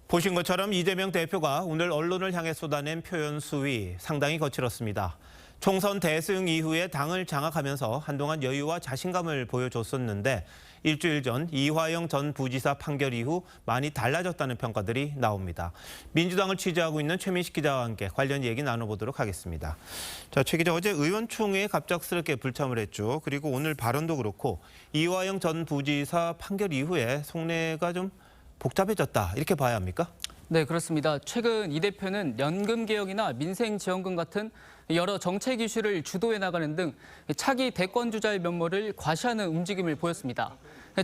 보신 것처럼 이재명 대표가 오늘 언론을 향해 쏟아낸 표현 수위 상당히 거칠었습니다. 총선 대승 이후에 당을 장악하면서 한동안 여유와 자신감을 보여줬었는데 일주일 전 이화영 전 부지사 판결 이후 많이 달라졌다는 평가들이 나옵니다. 민주당을 취재하고 있는 최민식 기자와 함께 관련 얘기 나눠보도록 하겠습니다. 자, 최 기자, 어제 의원총회에 갑작스럽게 불참을 했죠. 그리고 오늘 발언도 그렇고 이화영 전 부지사 판결 이후에 속내가 좀 복잡해졌다, 이렇게 봐야 합니까? 네, 그렇습니다. 최근 이 대표는 연금개혁이나 민생지원금 같은 여러 정책 이슈를 주도해 나가는 등 차기 대권 주자의 면모를 과시하는 움직임을 보였습니다.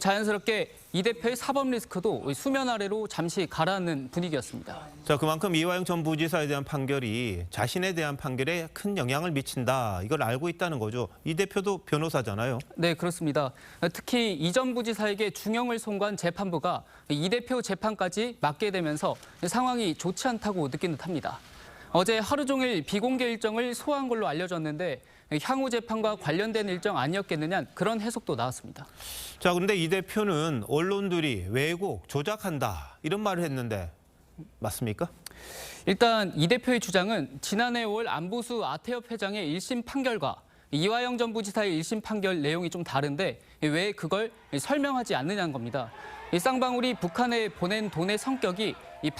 자연스럽게 이 대표의 사법 리스크도 수면 아래로 잠시 가라앉는 분위기였습니다. 자, 그만큼 이화영 전 부지사에 대한 판결이 자신에 대한 판결에 큰 영향을 미친다, 이걸 알고 있다는 거죠. 이 대표도 변호사잖아요. 네, 그렇습니다. 특히 이 전 부지사에게 중형을 선고한 재판부가 이 대표 재판까지 맡게 되면서 상황이 좋지 않다고 느낀 듯합니다. 어제 하루 종일 비공개 일정을 소화한 걸로 알려졌는데 향후 재판과 관련된 일정 아니었겠느냐, 그런 해석도 나왔습니다. 자, 그런데 이 대표는 언론들이 왜곡, 조작한다, 이런 말을 했는데 맞습니까? 일단 이 대표의 주장은 지난해 5월 안보수 아태협 회장의 1심 판결과 이화영 전 부지사의 1심 판결 내용이 좀 다른데 왜 그걸 설명하지 않느냐는 겁니다. 이 쌍방울이 북한에 보낸 돈의 성격이 이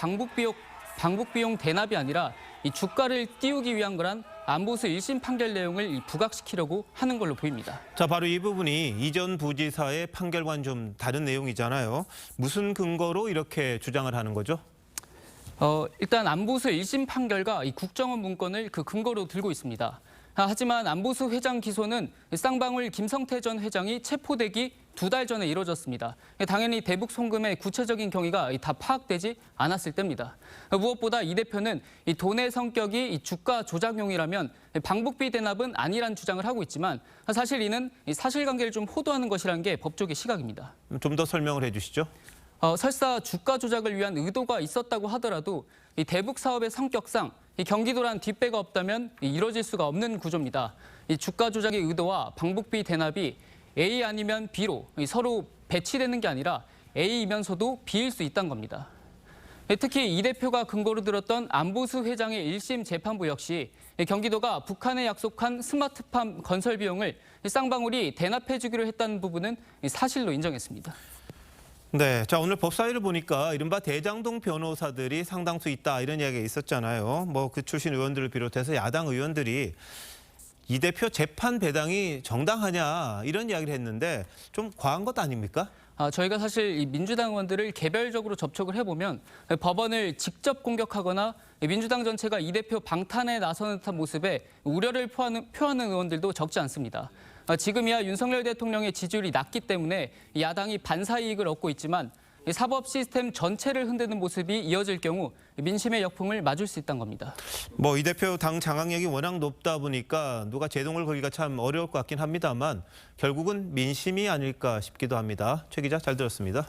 방북비용 대납이 아니라 이 주가를 띄우기 위한 거란 안보수 1심 판결 내용을 부각시키려고 하는 걸로 보입니다. 자, 바로 이 부분이 이 전 부지사의 판결과는 좀 다른 내용이잖아요. 무슨 근거로 이렇게 주장을 하는 거죠? 일단 안보수 1심 판결과 이 국정원 문건을 그 근거로 들고 있습니다. 하지만 안보수 회장 기소는 쌍방울 김성태 전 회장이 체포되기 2달 전에 이뤄졌습니다. 당연히 대북 송금의 구체적인 경위가 다 파악되지 않았을 때입니다. 무엇보다 이 대표는 이 돈의 성격이 이 주가 조작용이라면 방북비 대납은 아니란 주장을 하고 있지만 사실 이는 사실관계를 좀 호도하는 것이라는 게 법조계 시각입니다. 좀 더 설명을 해주시죠. 설사 주가 조작을 위한 의도가 있었다고 하더라도 이 대북 사업의 성격상 이 경기도란 뒷배가 없다면 이뤄질 수가 없는 구조입니다. 이 주가 조작의 의도와 방북비 대납이 A 아니면 B로 서로 배치되는 게 아니라 A이면서도 B일 수 있다는 겁니다. 특히 이 대표가 근거로 들었던 안보수 회장의 1심 재판부 역시 경기도가 북한에 약속한 스마트팜 건설 비용을 쌍방울이 대납해 주기로 했다는 부분은 사실로 인정했습니다. 네, 자, 오늘 법사위를 보니까 이른바 대장동 변호사들이 상당수 있다, 이런 이야기가 있었잖아요. 뭐 그 출신 의원들을 비롯해서 야당 의원들이 이 대표 재판 배당이 정당하냐, 이런 이야기를 했는데 좀 과한 것 아닙니까? 저희가 사실 이 민주당 의원들을 개별적으로 접촉을 해보면 법원을 직접 공격하거나 민주당 전체가 이 대표 방탄에 나서는 듯한 모습에 우려를 표하는 의원들도 적지 않습니다. 지금이야 윤석열 대통령의 지지율이 낮기 때문에 야당이 반사 이익을 얻고 있지만 사법 시스템 전체를 흔드는 모습이 이어질 경우 민심의 역풍을 맞을 수 있다는 겁니다. 뭐 이 대표 당 장악력이 워낙 높다 보니까 누가 제동을 걸기가 참 어려울 것 같긴 합니다만 결국은 민심이 아닐까 싶기도 합니다. 최 기자, 잘 들었습니다.